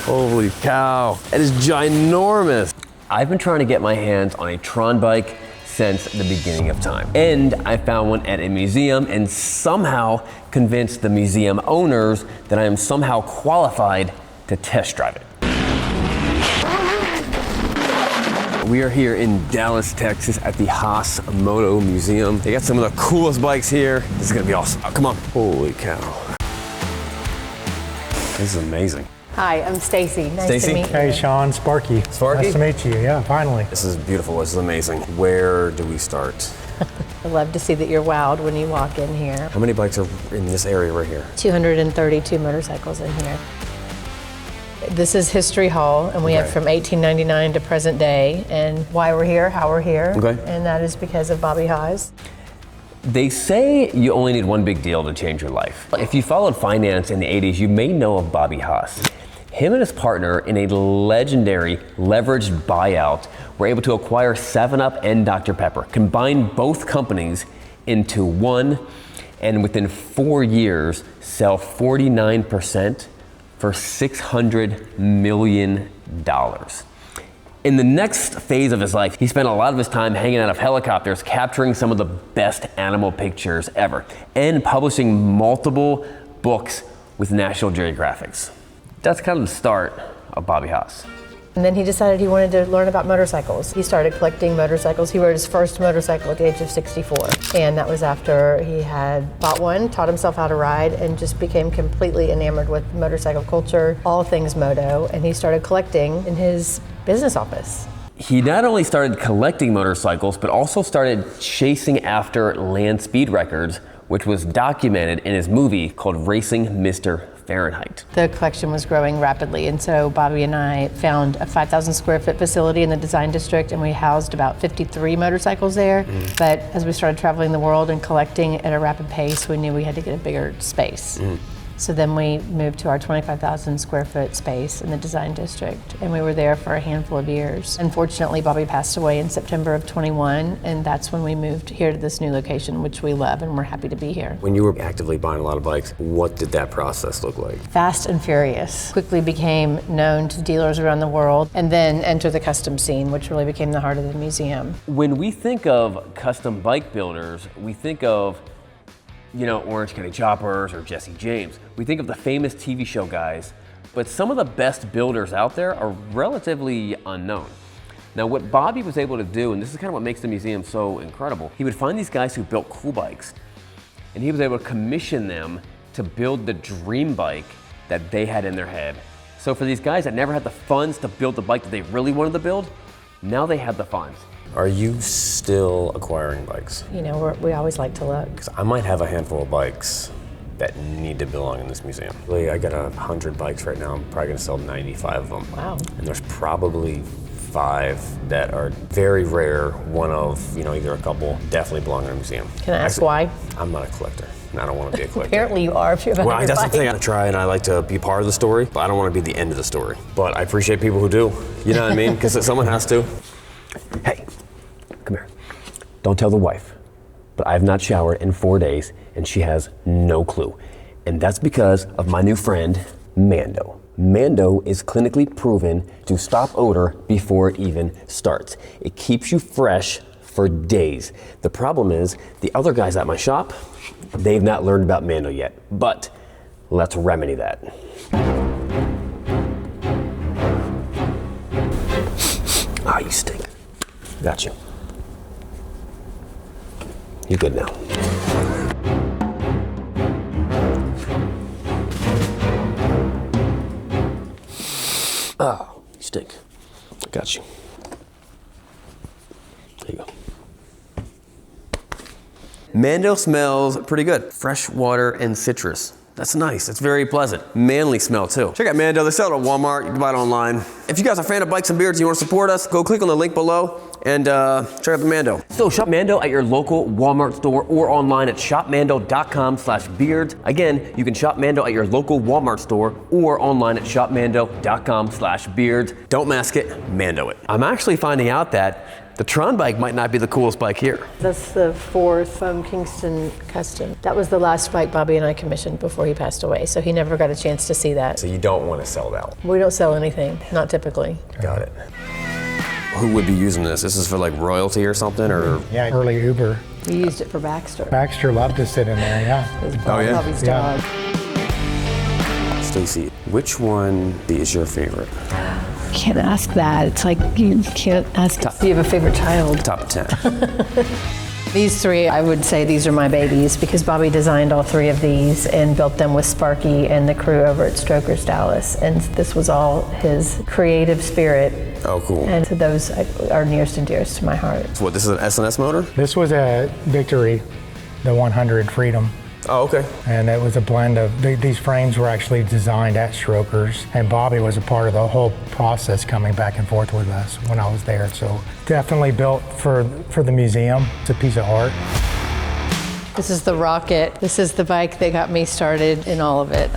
Holy cow, that is ginormous. I've been trying to get my hands on a Tron bike since the beginning of time. And I found one at a museum and somehow convinced the museum owners that I am somehow qualified to test drive it. We are here in Dallas, Texas at the Haas Moto Museum. They got some of the coolest bikes here. This is gonna be awesome. Oh, come on. Holy cow. This is amazing. Hi, I'm Stacy. Nice to meet you. Hey, Sean, Sparky. Sparky? Nice to meet you, yeah, finally. This is beautiful, this is amazing. Where do we start? I love to see that you're wowed when you walk in here. How many bikes are in this area right here? 232 motorcycles in here. This is History Hall, and we have from 1899 to present day, and why we're here, how we're here, and that is because of Bobby Haas. They say you only need one big deal to change your life. If you followed finance in the 80s, you may know of Bobby Haas. Him and his partner, in a legendary leveraged buyout, were able to acquire 7-Up and Dr. Pepper, combine both companies into one, and within 4 years, sell 49% for $600 million. In the next phase of his life, he spent a lot of his time hanging out of helicopters, capturing some of the best animal pictures ever, and publishing multiple books with National Geographics. That's kind of the start of Bobby Haas. And then he decided he wanted to learn about motorcycles. He started collecting motorcycles. He rode his first motorcycle at the age of 64. And that was after he had bought one, taught himself how to ride, and just became completely enamored with motorcycle culture, all things moto. And he started collecting in his business office. He not only started collecting motorcycles, but also started chasing after land speed records, which was documented in his movie called Racing Mr. Fahrenheit. The collection was growing rapidly, and so Bobby and I found a 5,000 square foot facility in the design district, and we housed about 53 motorcycles there. But as we started traveling the world and collecting at a rapid pace, we knew we had to get a bigger space. So then we moved to our 25,000 square foot space in the design district, and we were there for a handful of years. Unfortunately, Bobby passed away in September of 21, and that's when we moved here to this new location, which we love, and we're happy to be here. When you were actively buying a lot of bikes, what did that process look like? Fast and furious. Quickly became known to dealers around the world, and then entered the custom scene, which really became the heart of the museum. When we think of custom bike builders, we think of Orange County Choppers or Jesse James. We think of the famous TV show guys, but some of the best builders out there are relatively unknown. Now, what Bobby was able to do, and this is kind of what makes the museum so incredible, he would find these guys who built cool bikes, and he was able to commission them to build the dream bike that they had in their head. So for these guys that never had the funds to build the bike that they really wanted to build, now they have the funds. Are you still acquiring bikes? We always like to look. Because I might have a handful of bikes that need to belong in this museum. I got 100 bikes right now. I'm probably gonna sell 95 of them. Wow. And there's probably 5 that are very rare. One of, either a couple definitely belong in a museum. Can I ask why? I'm not a collector. And I don't want to be a collector. Apparently you are if you have 100 that's bikes. the thing. I try and I like to be part of the story, but I don't want to be the end of the story. But I appreciate people who do. You know what I mean? Because someone has to. Hey. Come here. Don't tell the wife, but I have not showered in 4 days, and she has no clue. And that's because of my new friend, Mando. Mando is clinically proven to stop odor before it even starts. It keeps you fresh for days. The problem is, the other guys at my shop, they've not learned about Mando yet, but let's remedy that. Ah, you stink. Got you. You're good now. Oh, you stink. Got you. There you go. Mando smells pretty good. Fresh water and citrus. That's nice. It's very pleasant. Manly smell too. Check out Mando. They sell it at Walmart. You can buy it online. If you guys are a fan of bikes and beards and you want to support us, go click on the link below and check out the Mando. So shop Mando at your local Walmart store or online at shopmando.com/beards. Again, you can shop Mando at your local Walmart store or online at shopmando.com/beards. Don't mask it, Mando it. I'm actually finding out that the Tron bike might not be the coolest bike here. That's the fourth from Kingston Custom. That was the last bike Bobby and I commissioned before he passed away, so he never got a chance to see that. So you don't want to sell that one? We don't sell anything, not typically. Got it. Who would be using this? This is for like royalty or something, or? Yeah, early Uber. We used it for Baxter. Baxter loved to sit in there, yeah. It was Oh, yeah? Bobby's Yeah. dog. Stacy, which one is your favorite? Can't ask that. It's like you can't ask. Do you have a favorite child? Top 10. These three, I would say these are my babies because Bobby designed all three of these and built them with Sparky and the crew over at Strokers Dallas. And this was all his creative spirit. Oh, cool. And so those are nearest and dearest to my heart. So what, this is an SNS motor? This was a Victory, the 100 Freedom. Oh, okay. And it was a blend of, these frames were actually designed at Strokers, and Bobby was a part of the whole process coming back and forth with us when I was there. So definitely built for the museum. It's a piece of art. This is the Rocket. This is the bike that got me started in all of it.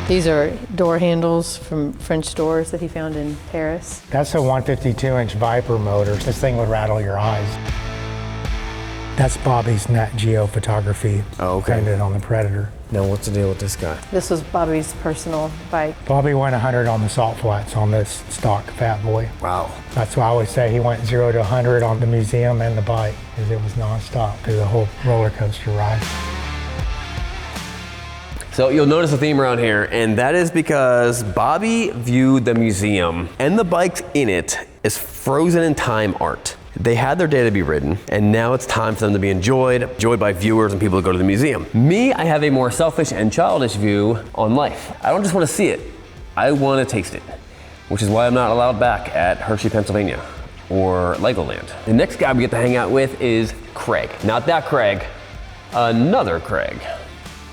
These are door handles from French doors that he found in Paris. That's a 152-inch Viper motor. This thing would rattle your eyes. That's Bobby's Nat Geo photography. Oh, okay. Painted on the Predator. Now what's the deal with this guy? This was Bobby's personal bike. Bobby went 100 on the salt flats on this stock Fat Boy. Wow. That's why I always say he went 0 to 100 on the museum and the bike, because it was nonstop through the whole roller coaster ride. So you'll notice a theme around here, and that is because Bobby viewed the museum and the bikes in it as frozen in time art. They had their day to be ridden, and now it's time for them to be enjoyed by viewers and people who go to the museum. Me, I have a more selfish and childish view on life. I don't just want to see it, I want to taste it, which is why I'm not allowed back at Hershey, Pennsylvania, or Legoland. The next guy we get to hang out with is Craig. Not that Craig, another Craig.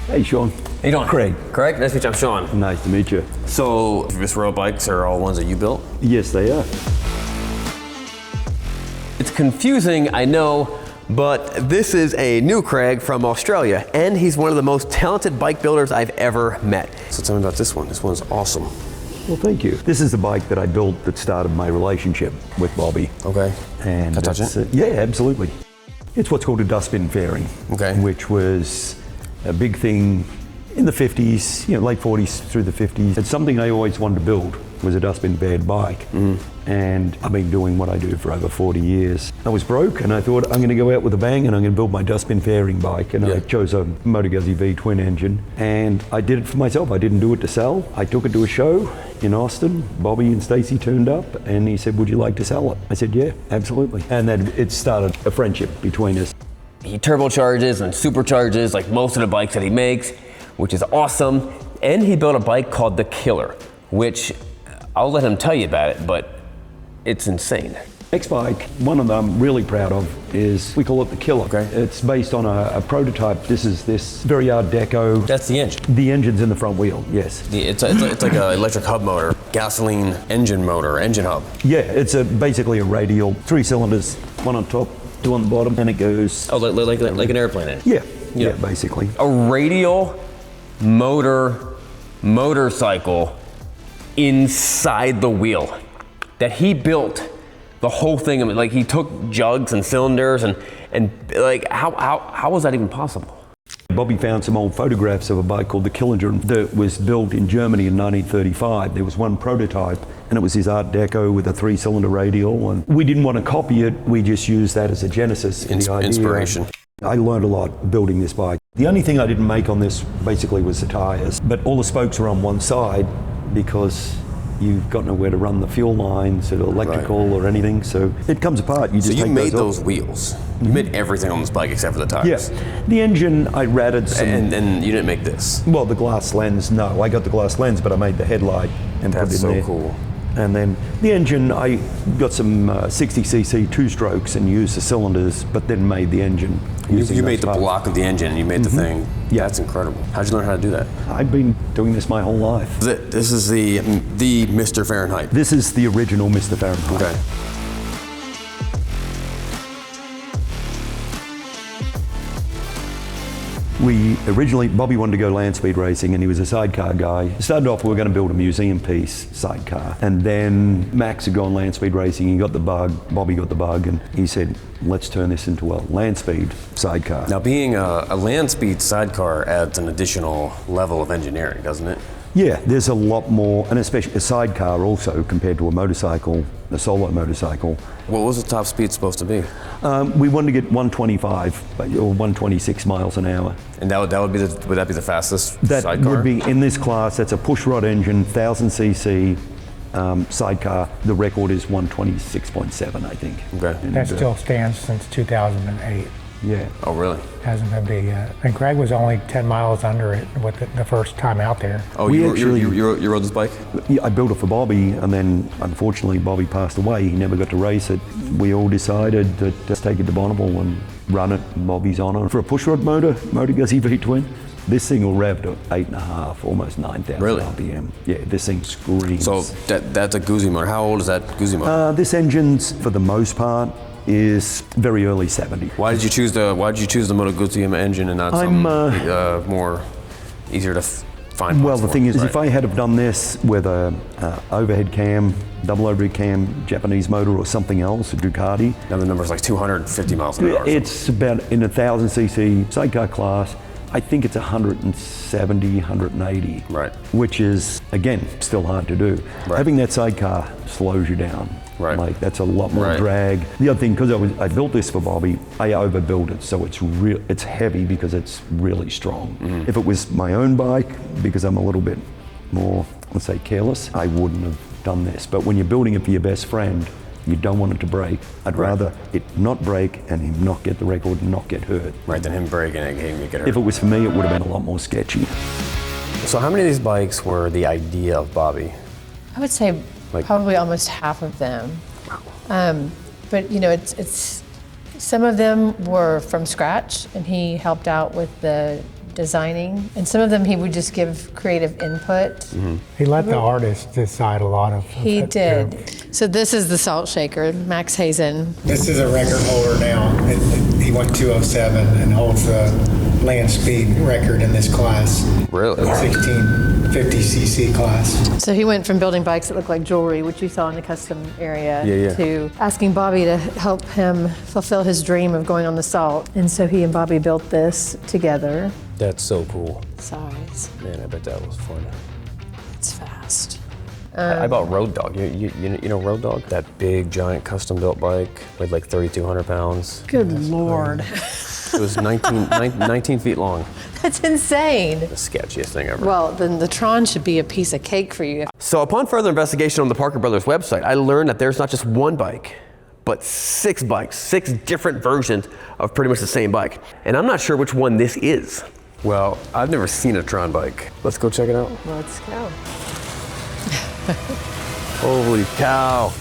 Hey, Sean. How you doing? Craig. Craig, nice to meet you. I'm Sean. Nice to meet you. So, this row bikes are all ones that you built? Yes, they are. It's confusing, I know, but this is a new Craig from Australia, and he's one of the most talented bike builders I've ever met. So tell me about this one. This one's awesome. Well, thank you. This is the bike that I built that started my relationship with Bobby. Okay. And Can I touch it? Yeah, absolutely. It's what's called a dustbin fairing. Okay. Which was a big thing in the 50s, late 40s through the 50s. It's something I always wanted to build, was a dustbin faired bike. And I've been doing what I do for over 40 years. I was broke and I thought I'm going to go out with a bang and I'm going to build my dustbin fairing bike. And I chose a Motor Guzzi V twin engine, and I did it for myself. I didn't do it to sell. I took it to a show in Austin. Bobby and Stacy turned up and he said, "Would you like to sell it?" I said, "Yeah, absolutely." And then it started a friendship between us. He turbocharges and supercharges like most of the bikes that he makes, which is awesome. And he built a bike called the Killer, which I'll let him tell you about it, but it's insane. Next bike, one of them I'm really proud of is, we call it the Killer. Okay. It's based on a prototype. This is this very Art Deco. That's the engine. The engine's in the front wheel, yes. It's like an electric hub motor, gasoline engine motor, engine hub. Yeah, it's basically a radial, 3 cylinders, one on top, 2 on the bottom, and it goes. Oh, like an airplane. Yeah, basically. A radial motorcycle inside the wheel that he built the whole thing. I mean, like, he took jugs and cylinders and like, how was that even possible? Bobby found some old photographs of a bike called the Killinger that was built in Germany in 1935. There was one prototype, and it was his Art Deco with a 3-cylinder radial. And we didn't want to copy it. We just used that as a genesis. The idea. Inspiration. I learned a lot building this bike. The only thing I didn't make on this basically was the tires, but all the spokes were on one side because you've got nowhere to run the fuel lines or electrical or anything, so it comes apart. You just So you take made those those wheels. You made everything on this bike except for the tires. Yes. The engine, I ratted some. And you didn't make this. Well, the glass lens, no. I got the glass lens, but I made the headlight and put it in That's so there. cool. And then the engine, I got some 60cc 2-strokes and used the cylinders, but then made the engine. You made the block of the engine, you made the thing. Yeah. That's incredible. How'd you learn how to do that? I've been doing this my whole life. This is the Mr. Fahrenheit. This is the original Mr. Fahrenheit. Okay. Bobby wanted to go land speed racing, and he was a sidecar guy. Started off, we were going to build a museum piece sidecar, and then Max had gone land speed racing. He got the bug. Bobby got the bug, and he said, "Let's turn this into a land speed sidecar." Now, being a land speed sidecar adds an additional level of engineering, doesn't it? Yeah, there's a lot more, and especially a sidecar also compared to a motorcycle, a solo motorcycle. What was the top speed supposed to be? We wanted to get 125 or 126 miles an hour. And would that be the fastest That sidecar? would be in this class. That's a pushrod engine, 1000cc sidecar. The record is 126.7, I think. Okay. That still stands since 2008. Yeah. Oh, really? Hasn't been big yet. And Greg was only 10 miles under it with the first time out there. Oh, We you actually- rode this bike? Yeah, I built it for Bobby, and then unfortunately Bobby passed away. He never got to race it. We all decided that let's take it to Bonneville and run it. Bobby's on it. For a pushrod motor Guzzi V-twin, this thing will rev to 8.5, almost 9,000 Really? RPM. Yeah, this thing screams. So that's a Guzzi motor. How old is that Guzzi motor? This engine's, for the most part, is very early 70. Why did you choose the Moto Guzzi engine and not some more easier to find? Well, parts the for? thing is, Right. if I had have done this with a overhead cam, double overhead cam, Japanese motor or something else, a Ducati, Now the number's like 250 miles an hour. it's about in a 1000cc sidecar class. I think it's 170, 180. Right. Which is, again, still hard to do. Right. Having that sidecar slows you down. Right. Like, that's a lot more Right. drag. The other thing, because I built this for Bobby, I overbuilt it, so it's heavy because it's really strong. Mm-hmm. If it was my own bike, because I'm a little bit more, let's say, careless, I wouldn't have done this. But when you're building it for your best friend, you don't want it to break. I'd rather it not break and him not get the record and not get hurt. Right, then him breaking it and get hurt. If it was for me, it would have been a lot more sketchy. So how many of these bikes were the idea of Bobby? I would say Like- probably almost half of them. But you know, it's some of them were from scratch, and he helped out with the designing, and some of them he would just give creative input. He let the artist decide a lot of He it, did. too. So this is the salt shaker, Max Hazen. This is a record holder now. He went 207 and holds the land speed record in this class, Really? 1650cc class. So he went from building bikes that look like jewelry, which you saw in the custom area, Yeah. to asking Bobby to help him fulfill his dream of going on the salt. And so he and Bobby built this together. That's so cool. Size. Man, I bet that was fun. It's fast. I bought Road Dog. You know Road Dog? That big, giant, custom-built bike, weighed like 3,200 pounds. Good Lord. It was 19 feet long. That's insane. The sketchiest thing ever. Well, then the Tron should be a piece of cake for you. So upon further investigation on the Parker Brothers website, I learned that there's not just one bike, but 6 bikes, 6 different versions of pretty much the same bike. And I'm not sure which one this is. Well, I've never seen a Tron bike. Let's go check it out. Let's go. Holy cow.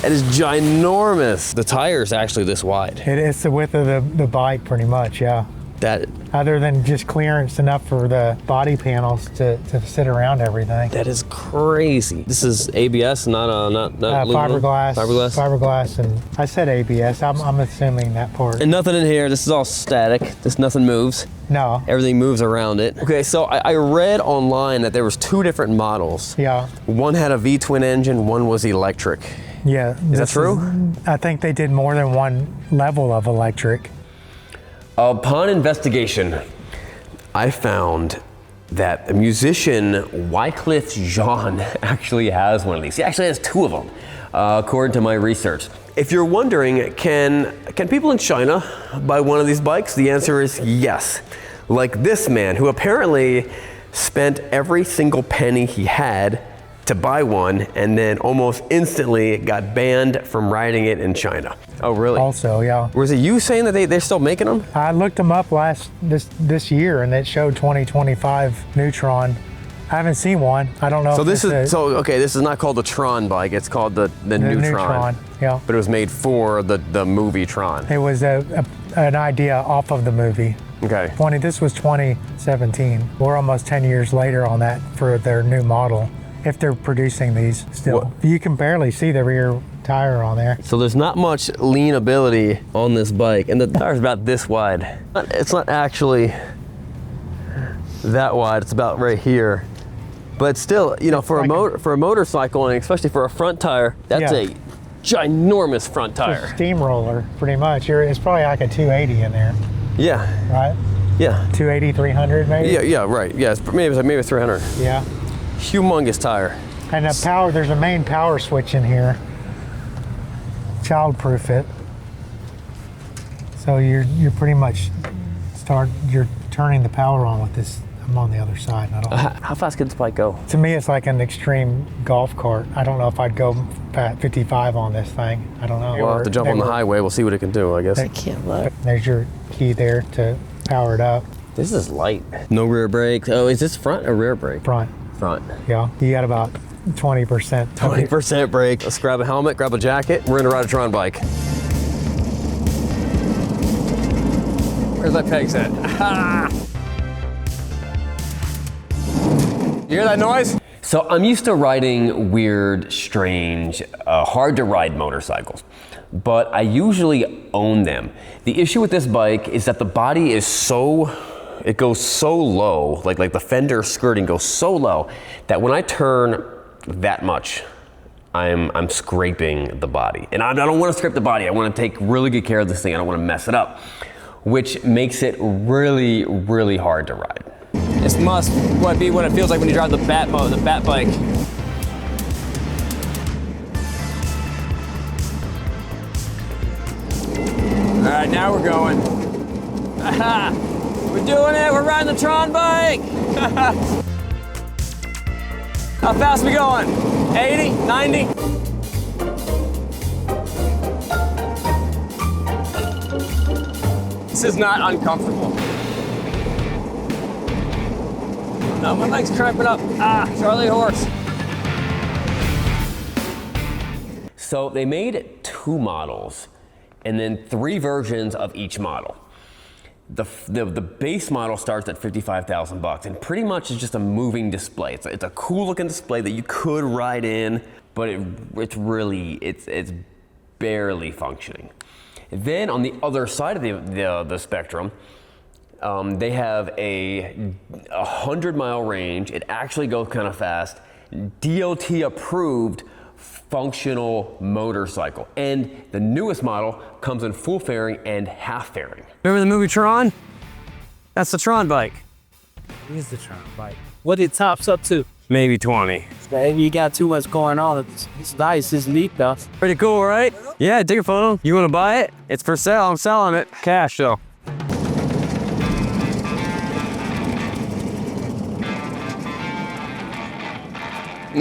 That is ginormous. The tire is actually this wide. It's the width of the bike, pretty much, yeah. That Other than just clearance enough for the body panels to sit around everything. is crazy. This is ABS, not aluminum? Fiberglass. Fiberglass. And I said ABS. I'm assuming that part. And nothing in here. This is all static. Nothing moves. No. Everything moves around it. Okay, so I read online that there was 2 different models. Yeah. One had a V-twin engine, one was electric. Yeah. Is that true? I think they did more than one level of electric. Upon investigation, I found that the musician Wycliffe Jean actually has one of these. He actually has 2 of them, according to my research. If you're wondering, can people in China buy one of these bikes? The answer is yes. Like this man, who apparently spent every single penny he had to buy one, and then almost instantly got banned from riding it in China. Oh, really? Also, yeah. Was it you saying that they're still making them? I looked them up this year, and it showed 2025 Neutron. I haven't seen one. I don't know. So if this it's is okay. This is not called the Tron bike. It's called the Neutron. Neutron. Yeah. But it was made for the movie Tron. It was an idea off of the movie. Okay. This was 2017. We're almost 10 years later on that for their new model. if they're producing these still. You can barely see the rear tire on there. So there's not much leanability on this bike, and the tire's about this wide. It's not actually that wide, it's about right here. But still, you know, for a motorcycle, and especially for a front tire, that's a ginormous front tire. It's a steamroller, pretty much. It's probably like a 280 in there. Yeah. Right? Yeah. 280, 300 maybe? Yeah, right. Yeah, maybe 300. Yeah. Humongous tire. And the power, there's a main power switch in here. Child-proof it. So you're pretty much you're turning the power on with this. I'm on the other side. And I don't How fast can this bike go? To me, it's like an extreme golf cart. I don't know if I'd go 55 on this thing. I don't know. We'll have to jump on the highway. We'll see what it can do, I guess. I can't look. There's your key there to power it up. This is light. No rear brakes. Oh, is this front or rear brake? Front. Front. Yeah. You got about 20%. 20% brake. Let's grab a helmet, grab a jacket. We're gonna ride a Tron bike. Where's that pegs at? You hear that noise? So I'm used to riding weird, strange, hard to ride motorcycles, but I usually own them. The issue with this bike is that the body is it goes so low, like the fender skirting goes so low that when I turn that much, I'm scraping the body. And I don't want to scrape the body. I want to take really good care of this thing. I don't want to mess it up, which makes it really, really hard to ride. This must be what it feels like when you drive the bat bike. All right, now we're going. Aha! We're doing it, we're riding the Tron bike! How fast are we going? 80, 90? This is not uncomfortable. No, my leg's cramping up. Ah, Charlie horse. So they made 2 models and then 3 versions of each model. The base model starts at $55,000 and pretty much is just a moving display. It's a cool looking display that you could ride in, but it's barely functioning. Then on the other side of the spectrum, they have a 100-mile range. It actually goes kind of fast. DOT approved functional motorcycle. And the newest model comes in full fairing and half fairing. Remember the movie Tron? That's the Tron bike. It is the Tron bike. What it tops up to? Maybe 20. Man, you got too much going on. It's nice, it's neat though. Pretty cool, right? Yeah, take a photo. You want to buy it? It's for sale, I'm selling it. Cash though.